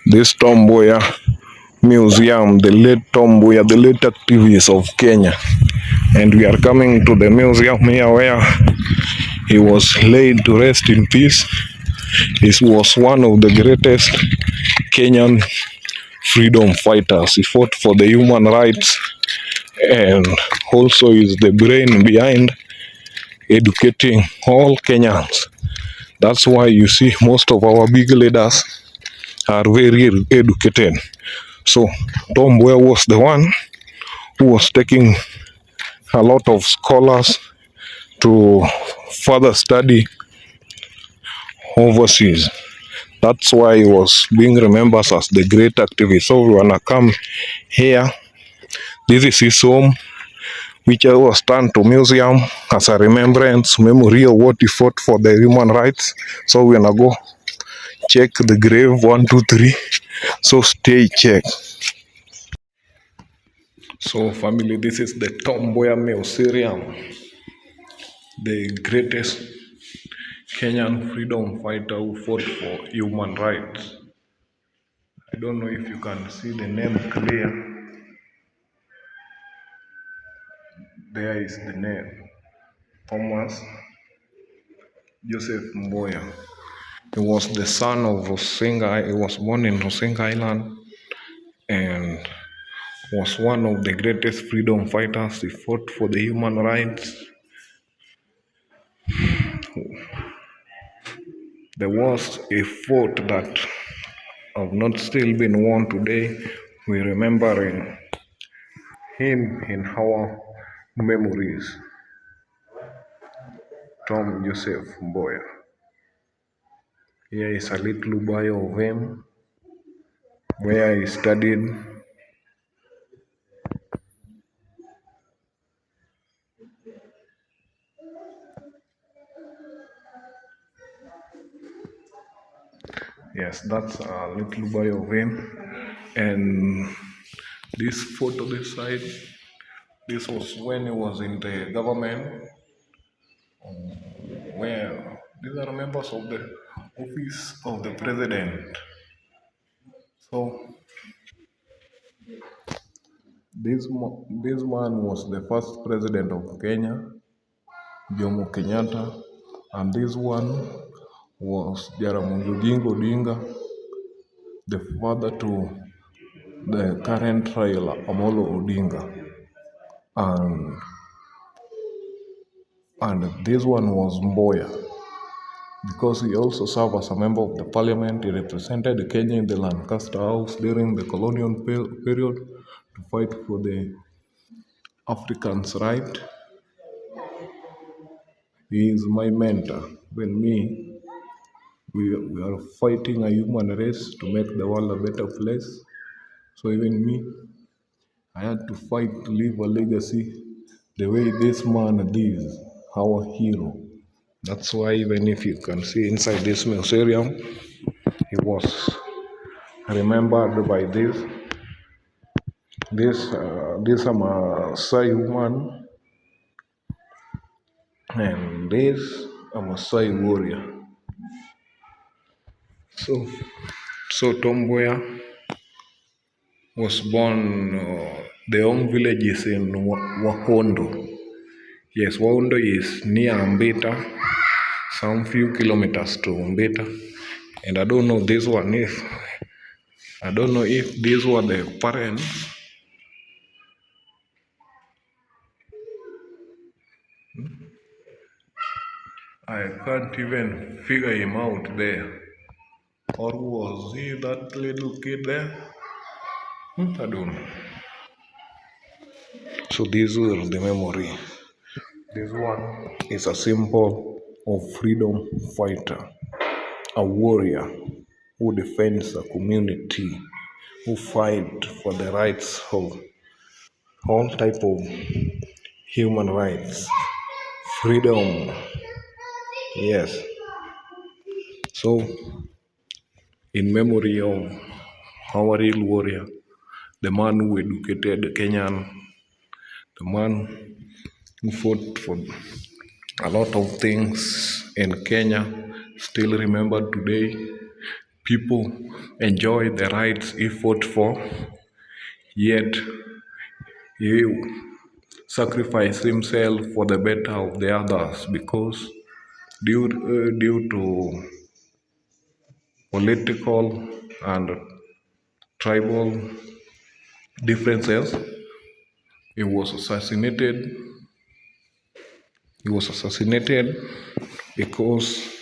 This Tom Mboya museum, the late Tom Mboya, the late activist of Kenya. And we are coming to the museum here where he was laid to rest in peace. He was one of the greatest Kenyan freedom fighters. He fought for the human rights and also is the brain behind educating all Kenyans. That's why you see most of our big leaders are very educated. So Tom Mboya was the one who was taking a lot of scholars to further study overseas. That's why he was being remembered as the great activist. So we wanna come here. This is his home, which was turned to museum as a remembrance, memory of what he fought for the human rights. So we're gonna go check the grave 1, 2, 3. So stay check. So family, this is the Tom Mboya Museum, the greatest Kenyan freedom fighter who fought for human rights. I don't know if you can see the name clear. There is the name, Thomas Joseph Mboya. He was the son of Rusinga. He was born in Rusinga Island and was one of the greatest freedom fighters. He fought for the human rights. There was a fought that have not still been won today. We remembering him in our memories. Tom Joseph Mboya. Here is a little bio of him, where he studied. Yes, that's a little bio of him. And this photo this side, this was when he was in the government, where these are members of the office of the president. So this man was the first president of Kenya, Jomo Kenyatta, and this one was Jaramogi Odinga, the father to the current Raila Amolo Odinga, and this one was Mboya, because he also served as a member of the parliament. He represented Kenya in the Lancaster House during the colonial period to fight for the Africans' right. He is my mentor. When we are fighting a human race to make the world a better place. So even me, I had to fight to leave a legacy the way this man did, our hero. That's why even if you can see inside this museum, he was remembered by this Maasai woman and this a Maasai warrior. So Tom Mboya was born. The home village is in Wahondo. Yes, Wahondo is near Mbita, some few kilometers to Mbita. And I don't know if these were the parents. I can't even figure him out there. Or was he that little kid there? I don't know. So these were the memory. This one is a symbol of freedom fighter, a warrior who defends a community, who fight for the rights of all type of human rights, freedom. Yes. So in memory of our real warrior, the man who educated Kenyan, the man who fought for a lot of things in Kenya, still remembered today. people enjoy the rights he fought for, yet he sacrificed himself for the better of the others because due to political and tribal differences, he was assassinated. He was assassinated because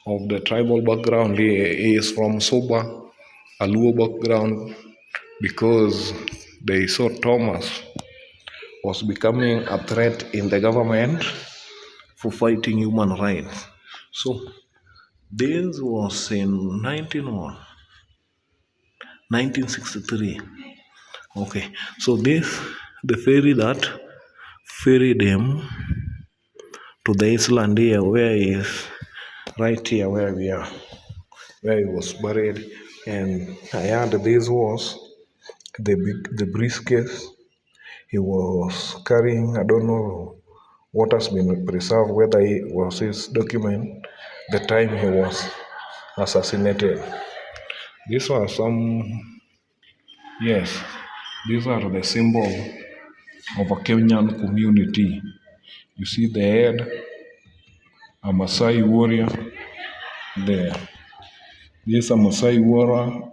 of the tribal background. He is from Soba, a Luo background, because they saw Thomas was becoming a threat in the government for fighting human rights. So this was in 1963. Okay, so this the ferry that ferried him to the island here where he is, right here where we are, where he was buried. And I heard this was the briefcase he was carrying. I don't know what has been preserved, whether it was his document the time he was assassinated. These are some, yes, these are the symbol of a Kenyan community. You see the head, a Maasai warrior there. This is a Maasai warrior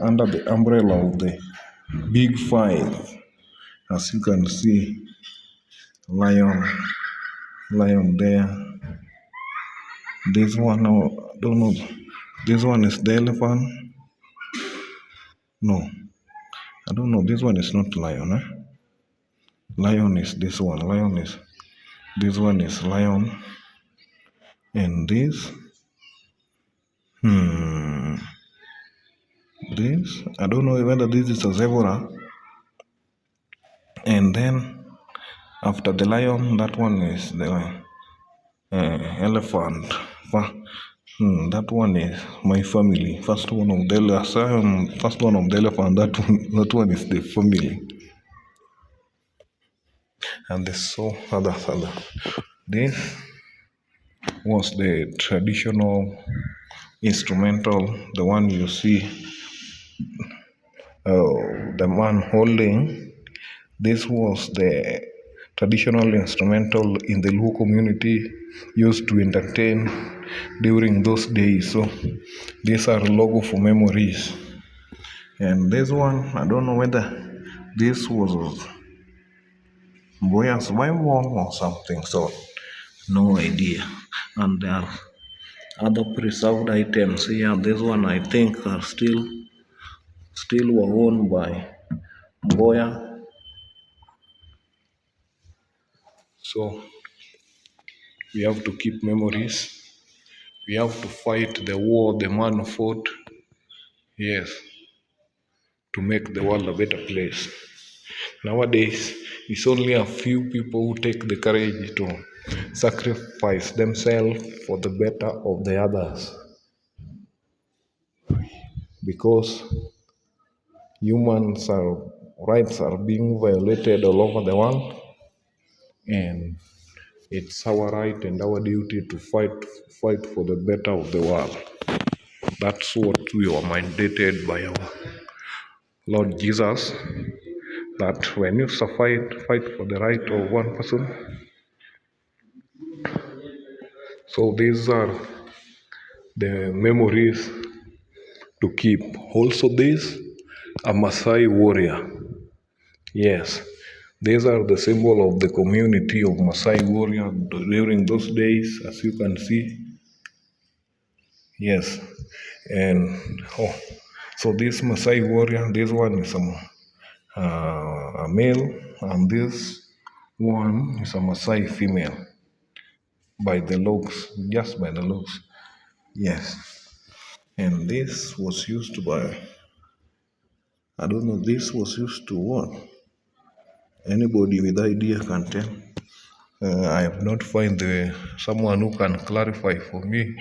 under the umbrella of the big five. As you can see, lion, lion there. This one, I don't know. This one is the elephant. No, I don't know. This one is not lion. Lion is this one. This one is lion. And this, I don't know whether this is a zebra. And then after the lion, that one is the elephant. That one is my family. First one of the elephant. That one is the family. And the so other. This was the traditional instrumental, the one you see, the man holding. This was the traditional instrumental in the Luo community used to entertain during those days. So these are logo for memories. And this one, I don't know whether this was Mboya's Bible or something. So no idea. And there are other preserved items here. This one I think are still were owned by Mboya. So we have to keep memories. We have to fight the war the man fought. Yes, to make the world a better place. Nowadays, it's only a few people who take the courage to sacrifice themselves for the better of the others. Because rights are being violated all over the world, and it's our right and our duty to fight for the better of the world. That's what we were mandated by our Lord Jesus, that when you fight for the right of one person. So these are the memories to keep. Also this, a Maasai warrior. Yes, these are the symbol of the community of Maasai warrior during those days, as you can see. Yes, and so this Maasai warrior, this one is a male, and this one is a Maasai female. By the looks, just by the looks, yes. And this was used by, I don't know, this was used to what? Anybody with idea can tell. I have not found someone who can clarify for me.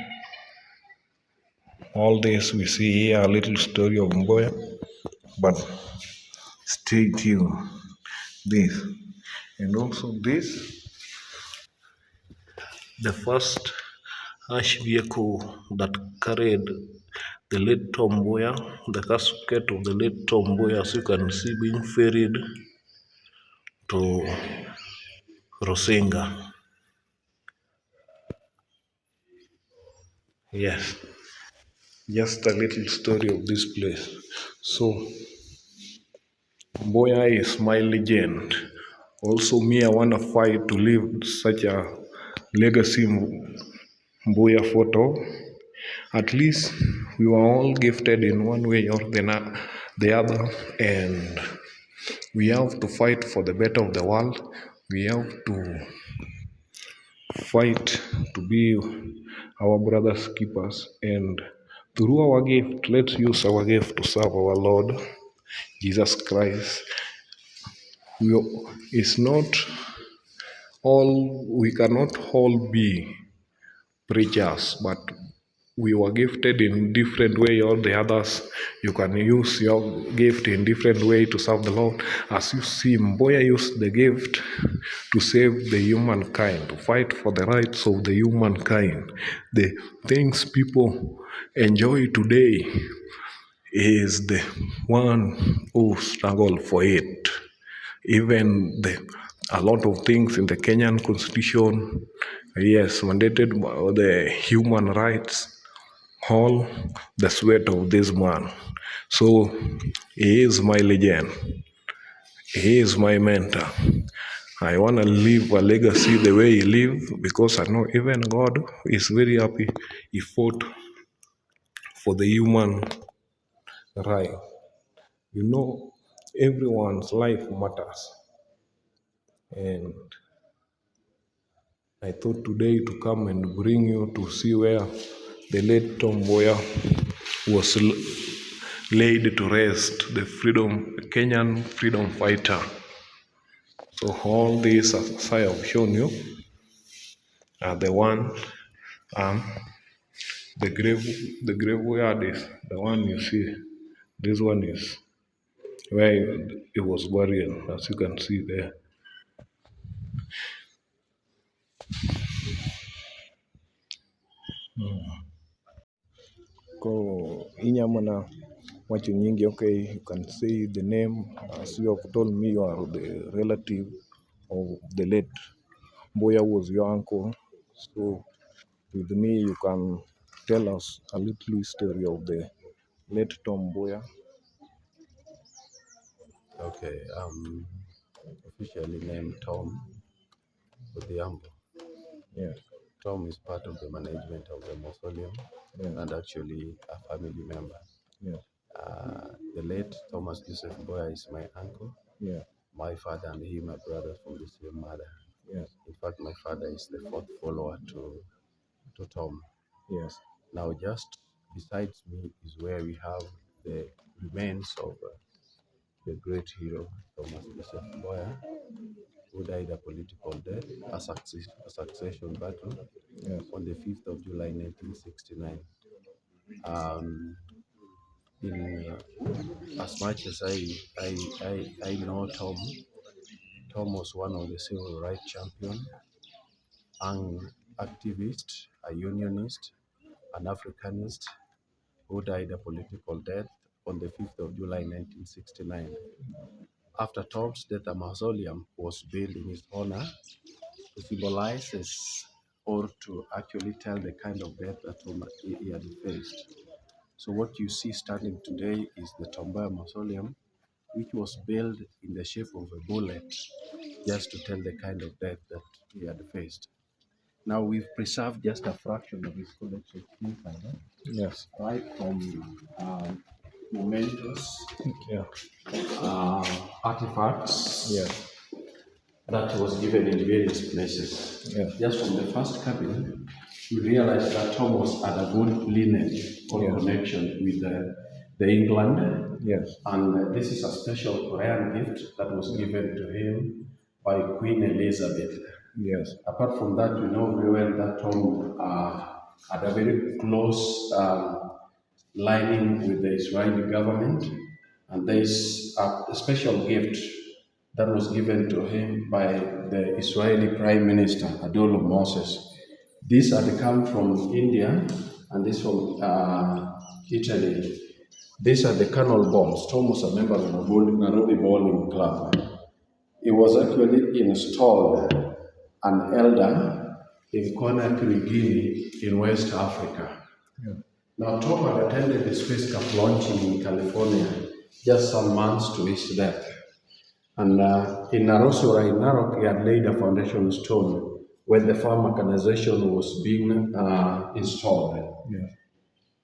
All this we see here, a little story of Mboya, but stay tuned. This, and also this, the first ash vehicle that carried the late Tom Mboya, the casket of the late Tom Mboya, as you can see, being ferried to Rosinga. Yes, just a little story of this place. So, Mboya is my legend. Also, me, I want to fight to leave such a legacy Mboya photo. At least we were all gifted in one way or the other, and we have to fight for the better of the world. We have to fight to be our brothers' keepers, and through our gift, let's use our gift to serve our Lord Jesus Christ. We, it's not all, we cannot all be preachers, but we were gifted in different way, or the others you can use your gift in different way to serve the Lord. As you see, Mboya used the gift to save the humankind, to fight for the rights of the humankind. The things people enjoy today is the one who struggled for it. Even a lot of things in the Kenyan constitution, yes, mandated the human rights, all the sweat of this man. So he is my legend. He is my mentor. I want to leave a legacy the way he lived, because I know even God is very happy he fought for the human right. You know, everyone's life matters. And I thought today to come and bring you to see where the late Tom Mboya was laid to rest, the Kenyan freedom fighter. So all these, as I have shown you, are the one, um, the graveyard is the one you see. This one is where it was buried, as you can see there. Ko inyamana wacho nyingi, okay, you can say the name. As you have told me, you are the relative of the late Mboya was your uncle. So with me, you can tell us a little history of the late Tom Mboya. Okay, officially named Tom Odhiambo. Yes, Tom is part of the management of the mausoleum yes, and actually a family member. yes, The late Thomas Joseph Mboya is my uncle. yes, My father and he, my brothers from the same mother. yes, In fact, my father is the fourth follower to Tom. yes, Now, just besides me is where we have the remains of the great hero Thomas Joseph Mboya, who died a political death, a succession battle yes, on the 5th of July 1969. Um, as much as I know Tom, Tom was one of the civil rights champion, an activist, a unionist, an Africanist, who died a political death on the 5th of July 1969. After Tom's death, a mausoleum was built in his honor to symbolize or to actually tell the kind of death that he had faced. So what you see standing today is the Tom Mboya Mausoleum, which was built in the shape of a bullet, just to tell the kind of death that he had faced. Now we've preserved just a fraction of his collection inside, yes, right from mementos, yeah, artifacts, yes, that was given in various places. yes, Just from the first cabinet, we realized that Thomas had a good lineage or yes, connection with the England. yes, And this is a special Korean gift that was given to him by Queen Elizabeth. yes, Apart from that, we know very well that Tom had a very close lining with the Israeli government, and there is a special gift that was given to him by the Israeli Prime Minister Adolf Moses, These had come from India and this from Italy. These are the Colonel Bonds. Tom was a member of the Nairobi Bowling Club. He was actually installed an elder in Conakry, Guinea, in West Africa. Now, Tom had attended the Space Cup launching in California just some months to his death. And in Narosura, in Narok, he had laid a foundation stone when the farm mechanization was being installed. Yeah.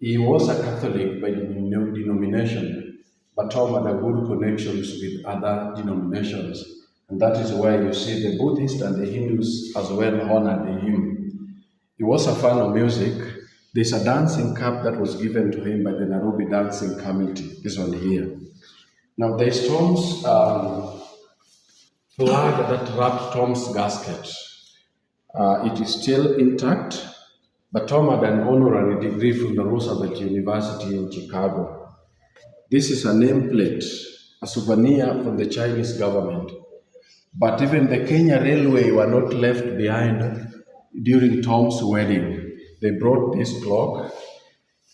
He was a Catholic by denomination, but Tom had good connections with other denominations. And that is why you see the Buddhists and the Hindus as well honored him. He was a fan of music. There's a dancing cap that was given to him by the Nairobi Dancing Committee, this one here. Now, there's Tom's flag that wrapped Tom's casket. It is still intact, but Tom had an honorary degree from the Roosevelt University in Chicago. This is a nameplate, a souvenir from the Chinese government. But even the Kenya Railway were not left behind during Tom's wedding. They brought this clock.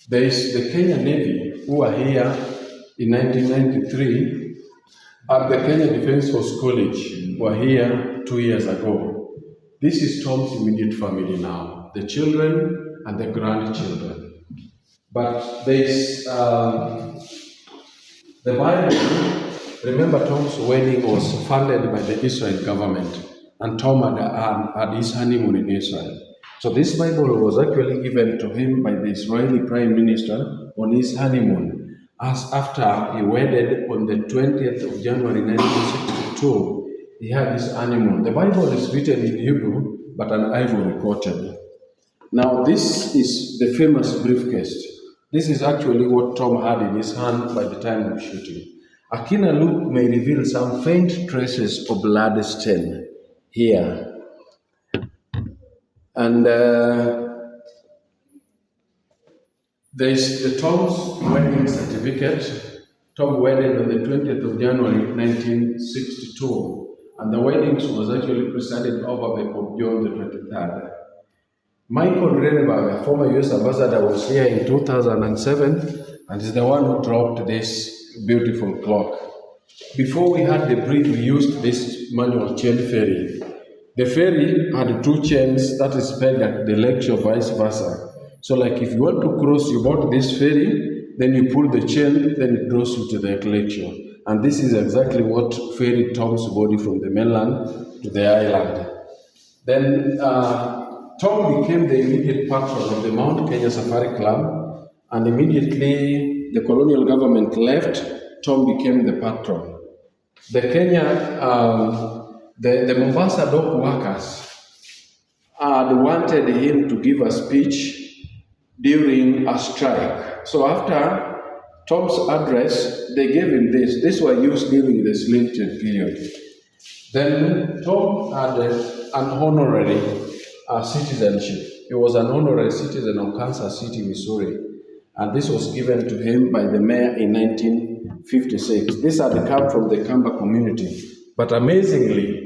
There is the Kenya Navy, who are here in 1993, and the Kenya Defense Force College were here 2 years ago. This is Tom's immediate family now, the children and the grandchildren. But there's the Bible. Remember, Tom's wedding was funded by the Israel government, and Tom had his honeymoon in Israel. So this Bible was actually given to him by the Israeli Prime Minister on his honeymoon, as after he wedded on the 20th of January 1962, he had his honeymoon. The Bible is written in Hebrew, but an ivory coated. Now, this is the famous briefcase. This is actually what Tom had in his hand by the time of shooting. A keener look may reveal some faint traces of blood stain here. And there's the Tom's wedding certificate. Tom wedded on the 20th of January 1962, and the wedding was actually presided over by Pope John the 23rd. Michael Renneberg, a former US ambassador, was here in 2007 and is the one who dropped this beautiful clock. Before we had the bridge, we used this manual chain ferry. The ferry had two chains that is pegged at the lecture, vice versa. So like if you want to cross, you bought this ferry, then you pull the chain, then it draws you to the lecture. And this is exactly what ferried Tom's body from the mainland to the island. Then Tom became the immediate patron of the Mount Kenya Safari Club, and immediately the colonial government left, Tom became the patron. The the Mombasa dock workers had wanted him to give a speech during a strike. So after Tom's address, they gave him this. These were used during the slave trade period. Then Tom had an honorary citizenship. He was an honorary citizen of Kansas City, Missouri, and this was given to him by the mayor in 1956. This had come from the Kamba community, but amazingly,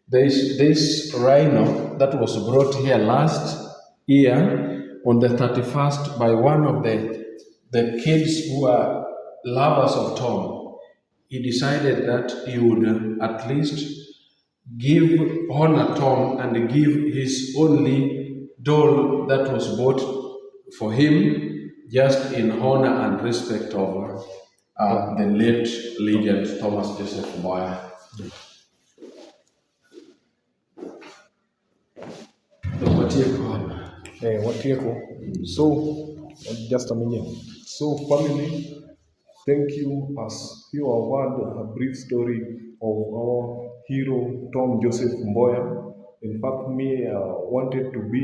there is this rhino that was brought here last year on the 31st by one of the kids who are lovers of Tom. He decided that he would at least honor Tom and give his only doll that was bought for him just in honor and respect of the late legend Thomas Joseph Mboya. So, just a minute. So, family, thank you as you have heard a brief story of our hero Tom Joseph Mboya. In fact, me wanted to be,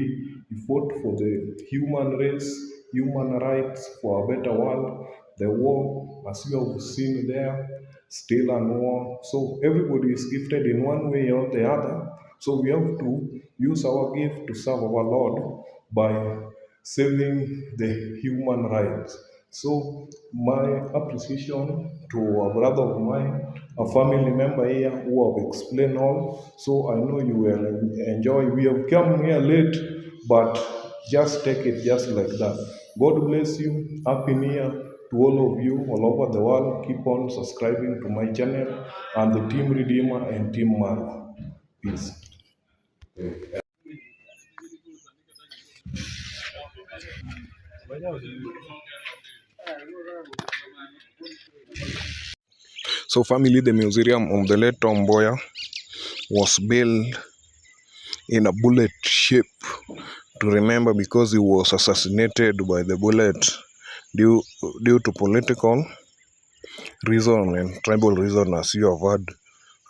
he fought for the human race, human rights, for a better world. The war, as you have seen there, still and war. So everybody is gifted in one way or the other. So we have to use our gift to serve our Lord by saving the human rights. So my appreciation to a brother of mine, a family member here who have explained all. So I know you will enjoy. We have come here late, but just take it just like that. God bless you. Happy New Year to all of you all over the world. Keep on subscribing to my channel and the Team Redeemer and Team Marwa. Peace. So family, the museum of the late Tom Mboya was built in a bullet shape to remember, because he was assassinated by the bullet due to political reason and tribal reason, as you have heard,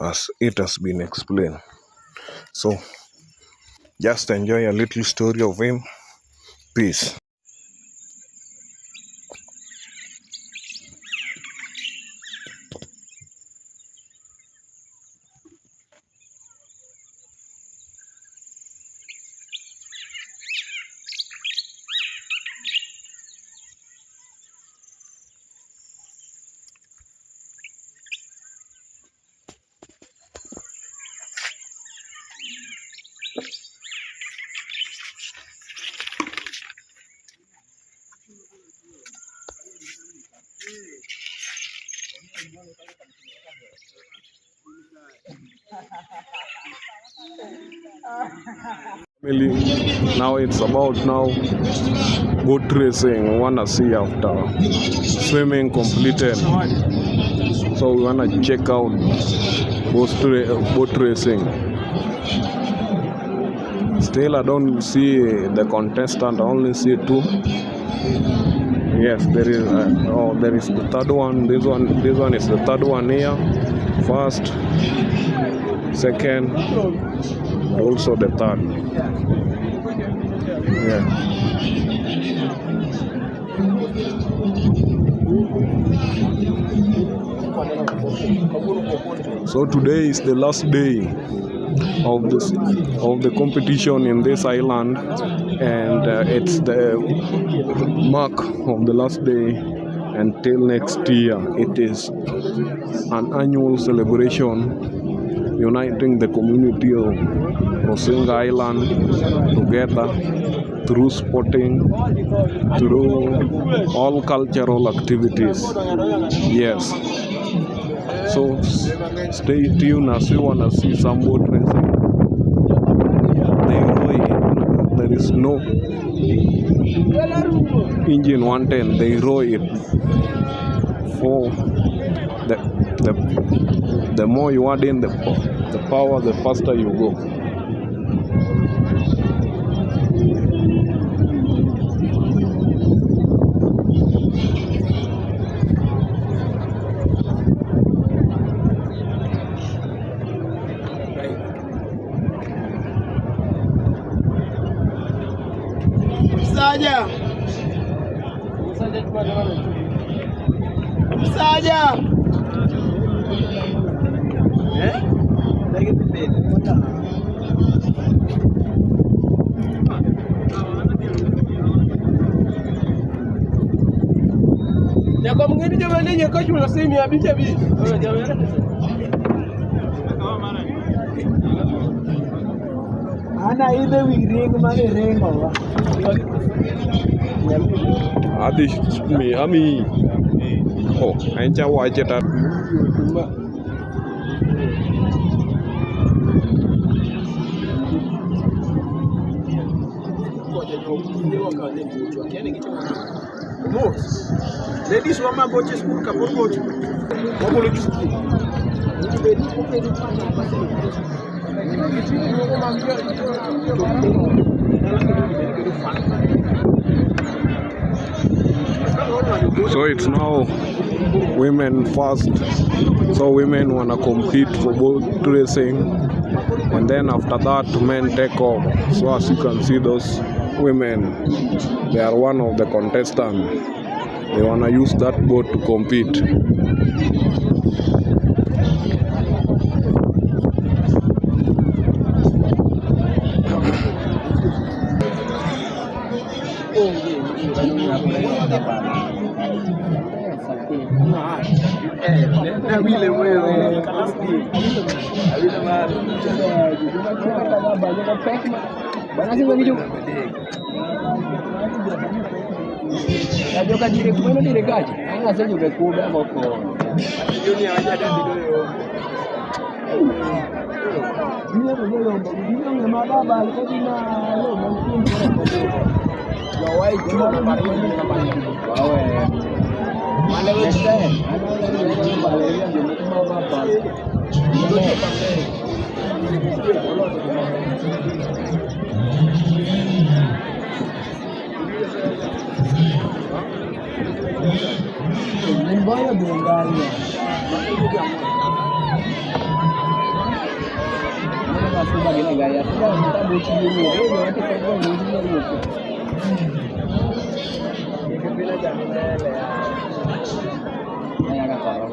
as it has been explained. So just enjoy a little story of him. Peace. Family, now it's about boat racing. We wanna see after swimming completed. So we wanna check out boat racing. Still, I don't see the contestant. I only see two. Yes, there is. There is the third one. This one is the third one here. First, second, also the third. Yeah. So today is the last day of the competition in this island, and it's the mark of the last day until next year. It is an annual celebration uniting the community of Rosinga Island together through sporting, through all cultural activities. Yes. So stay tuned as you wanna see some boat racing. They row it. There is no engine 110. They row it. For the more you add in the power, the faster you go. Saja. Ya kwa mngeni jamani nye kwa chula simi ya bicha bi. Ana ile wiring mane rengo. Adi me ami. Oh, aincha waje ta. Ladies wama boche school ka boche. Wamo lo school. So it's now women first. So women wanna compete for boat racing, and then after that men take off. So as you can see, those women, they are one of the contestants. They wanna use that boat to compete. Bana sih begitu. Ya joka dire kumeno dire gaji. Anga sasa juga kuda koko. Dunia aja ada di dulu. Dia tu dia dia memang baba alikuwa na leo mungkin Jawai cuma kemarin ini kemarin. wawe. Mana wes Ana bale dia dia cuma baba. Mboya bunganya. Mana masuk bagaimana gaya? Sudah kita buci dulu. Nanti kalau buci dulu. Bila jangan lele ya. Saya akan taruh.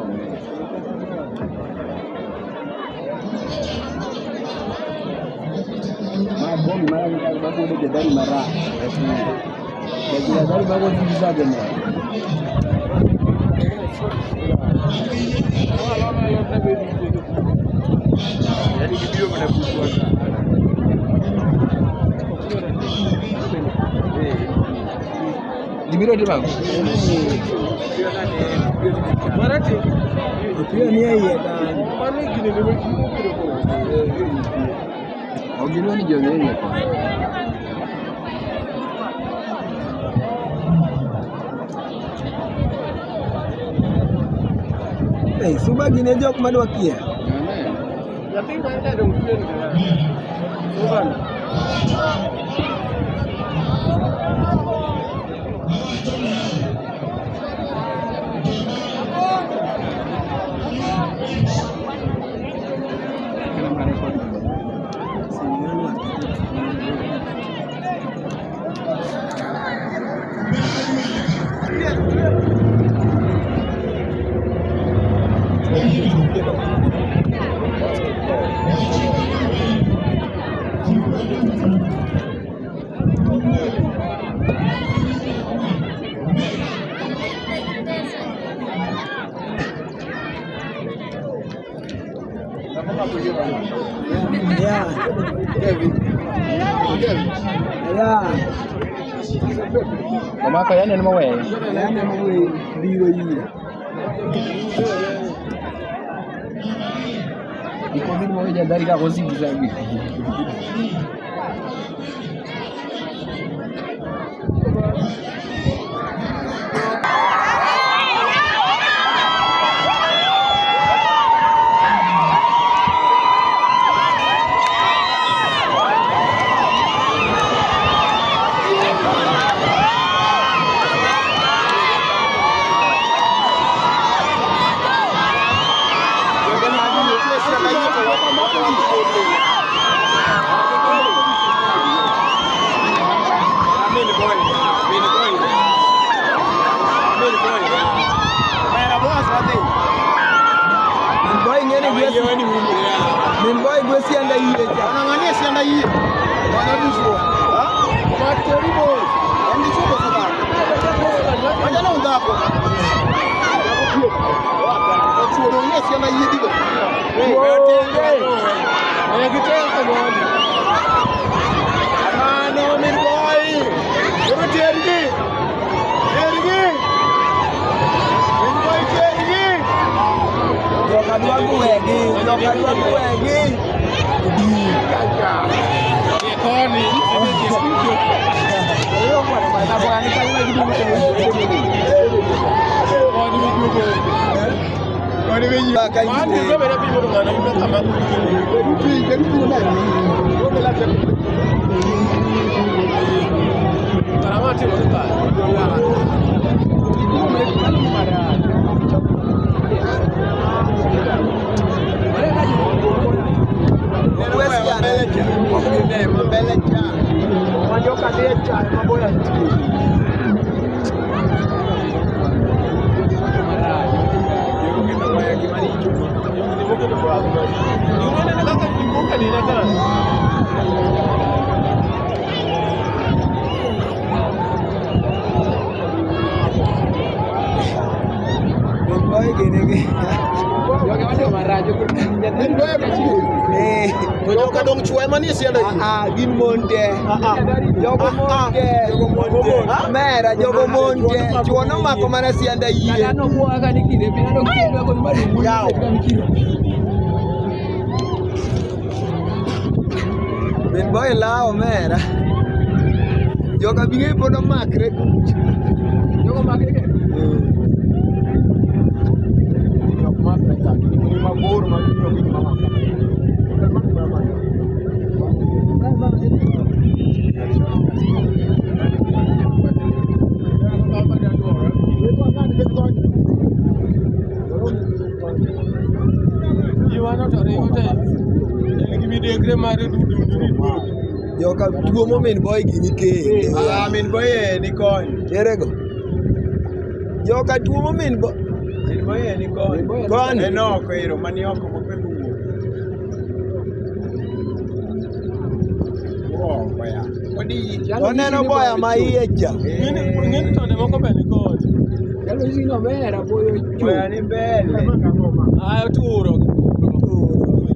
Bom marah kita baru udah dari marah. Dari baru bisa benar. Jadi video mana buat. Di biro di bang. Mana sih? Itu ni ya kan. Mana gini ni Oh gini ni jauh ya kan. Suba gini jauh kemana wakia? Tapi mana dong film ni? Bukan. Ya. Ya. Mama kaya ni mo eh. Ya ni mo eh biro yi. Iko din mo ya dari ka kosi bisa bi. Mboya gue sianda iye ja. Anangania sianda iye. Bana dusho. Ha? Matori boy. Andi chuko sasa. Wacha na undako. Chuo ni sianda iye digo. Wewe kitendo bwana. Amano Mboya. Wewe tiergi. Tiergi. Mboya tiergi. Jogador wangu wengi. Koni. Leo kwa maana bwana ni kama kitu Koni wengi. Mandi sema na bibi ndo kana yuko kama. Bibi na. Ndio la tena. Karamati wala. gini. Jogi wacho marajo To joka dong chwe manie sianda hii. gin monde. Jogo monde. Mera jogo monde. Chuo nomako mana sianda yie. Kadano buoga ka nikire pinado kendo kon mari. Yao. Ben boy lao mera. Joga binge podo makre. Jogo makre ke. Joka tuo mo min boy gini ke. Min boy ni kony. Erego. Joka tuo mo min boy. Min boy ni kony. Kony. Enoko ero mani oko mokwebu. Oh, boya. Odi Oneno boya ma iye cha. Ng'eni tonde moko be ni kod. Chalo isi no mera boyo chu. boya ni mbele. Turo.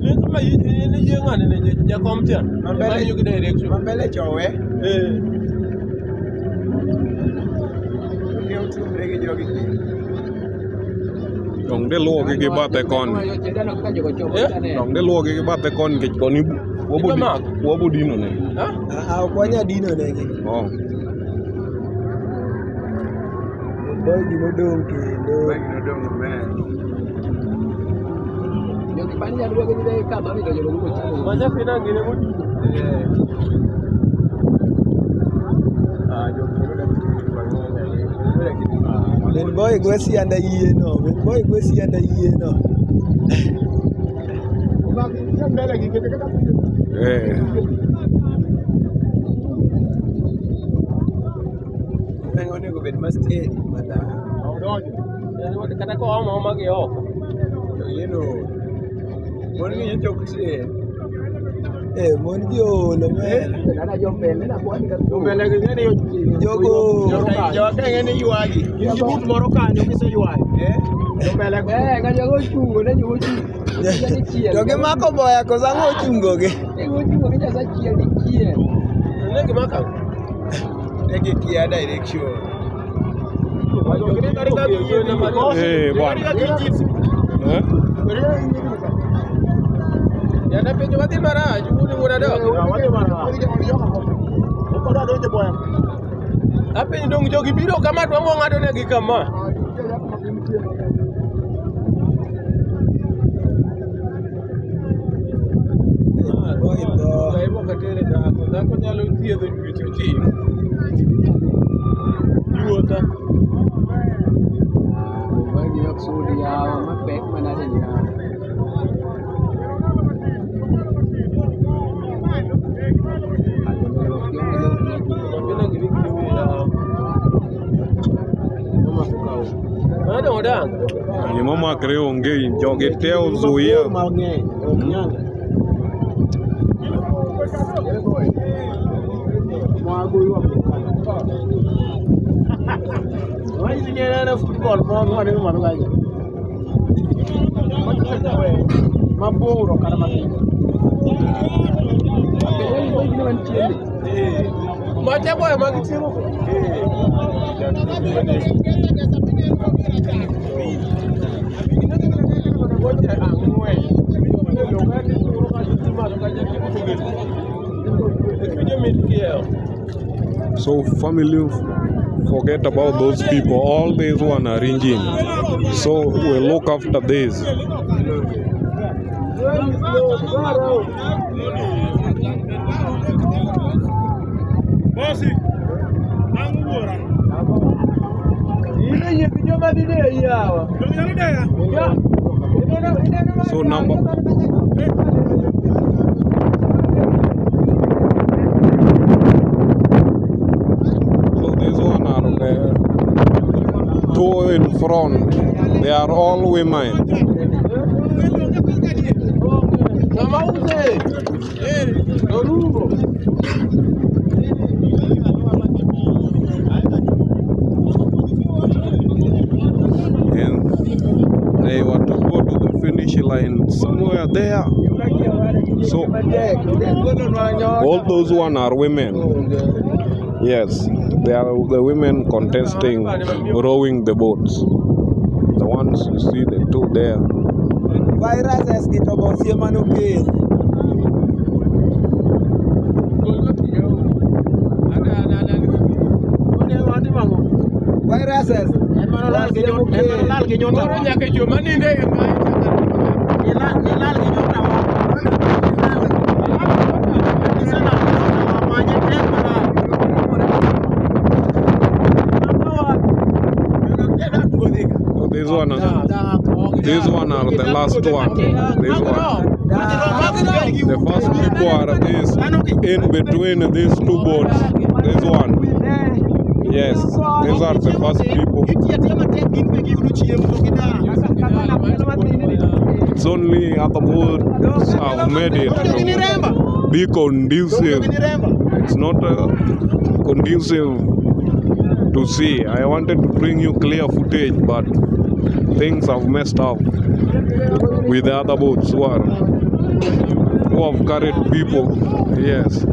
Ne kama ne yengane ne jakom tia. Mambele yugi direction. Mambele chowe. Ke utumre gi jogi. Dong de luogi gi bathe koni. Dong de luogi gi bathe koni nikech koni wabudino ne. Ok wanya dino negi. Oh. Boy gino dong kendo. Boy gino dong maber. Jogi pani nyalo duogo ni dai kadho ni to jogo go chiemo. Maja pina ngine modino. Ben boy gwe sianda yie no. Ben boy gwe sianda yie no. Nengo nego bed mastedi mada. Kata ko oma gi oko. To yeno. Mon gi jok tre. Mon gi olo men. Dada jo mbele na kwani ka. Mbele gi ngene Jogo. Joka ngene yuagi. Gi but moro kanyo kise yuagi. Mbele ka jogo chungo ne jogo chungo. Jogi mako boya ko sango chungo ge. Ego chungo ni jasa chiel ni chiel. Ne gi maka. Ege kia direction. Ya tapi cuma di mana, cuma di mana dong. Tapi dong jogi biro kamar mau ngado lagi kamar. Saya mau ketemu dah, aku nyalur dia tu video cik. Juta. Bagi yok sudia, mapek mana ada ni. Gima makre onge jogi te ozuia. Maburo karena macam apa yang magicim? So family forget about those people. All these one are arranging. So we look after this. So number. So this one are there. Two in front. They are all women. And they want to go to the finish. finish line somewhere there. So all those one are women. Yes, they are the women contesting rowing the boats. The ones you see, the two there. Viruses get about These one are the last one. This one. The first people are this in between these two boats. This one. Yes, these are the first people. It's only other boats have made it to be conducive. It's not conducive to see. I wanted to bring you clear footage, but things have messed up with the other boats who have carried people. Yes.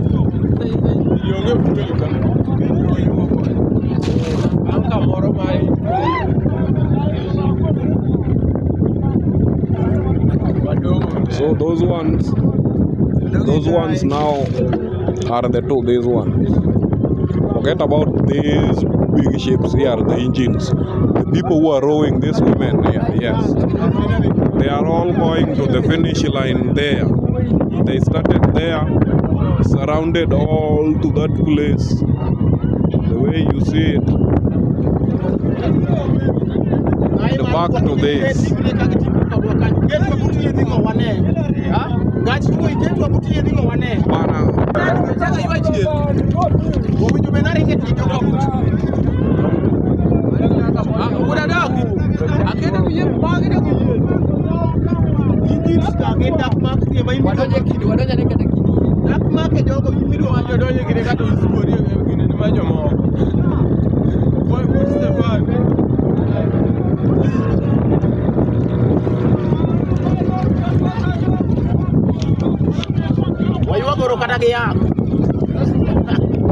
So those ones now are the two, these ones. Forget about these big ships here, the engines. The people who are rowing, these women here, yes. They are all going to the finish line there. They started there, surrounded all to that place. The way you see it. The back to this.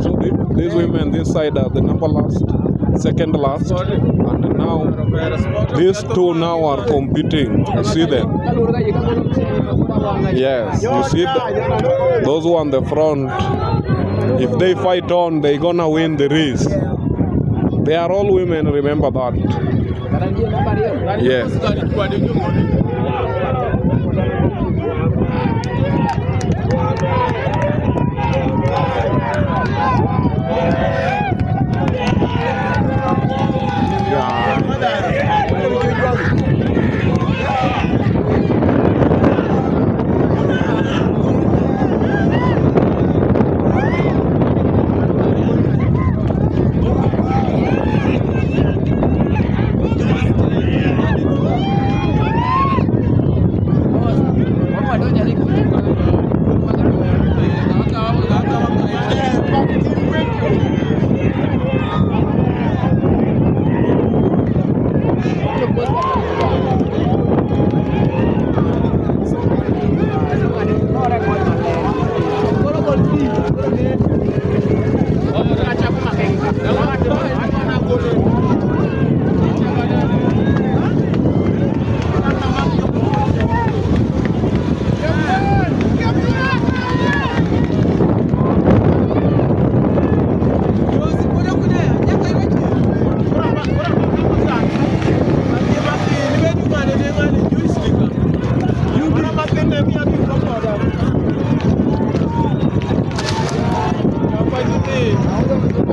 So these women, this side are the number last, second last, and now these two now are competing. You see them? Yes, you see those who on the front. If they fight on, they're gonna win the race. They are all women, remember that. Yes.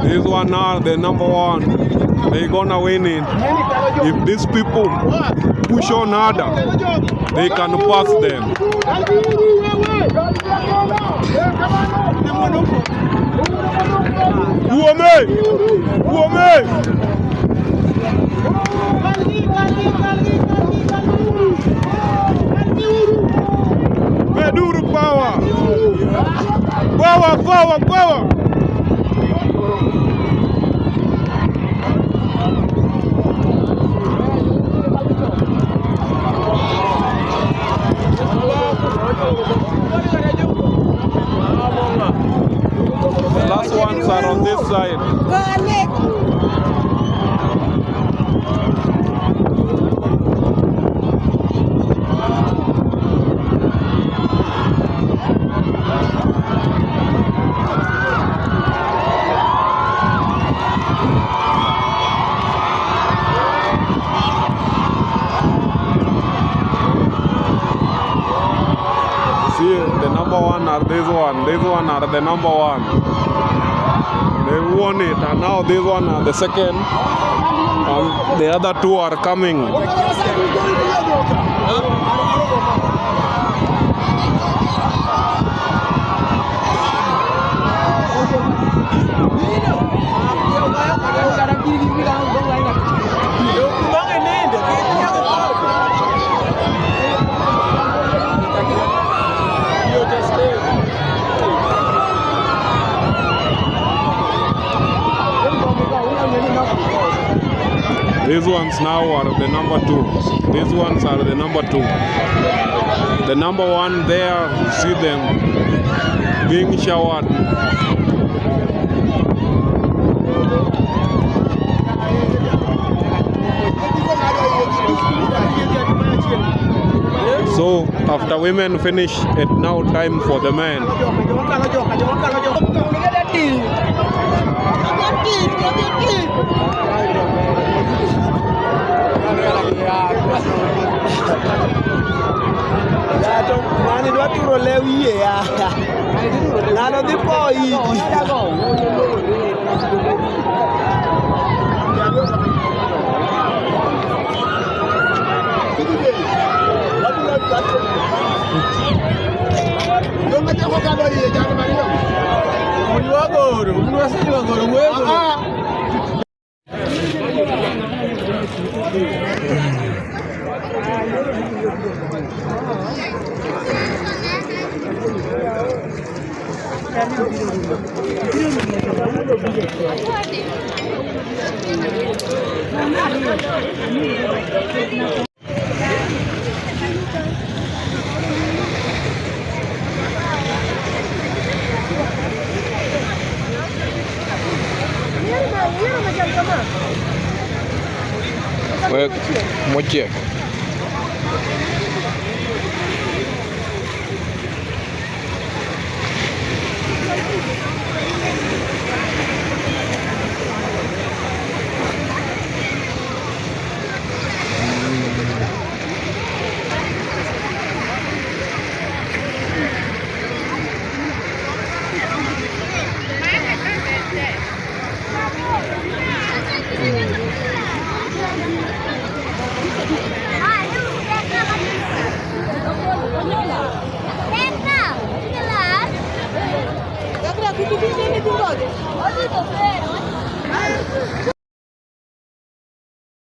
This one now, the number one. They're gonna win it. If these people push on harder, they can pass them. Who am I? Meduru power! Power! number one are this one. This one are the number one. They won it, and now this one are the second. The other two are coming. These ones now are the number two. These ones are the number two. The number one there, you see them being showered. So after women finish, it's now time for the men. Moche. Gracias.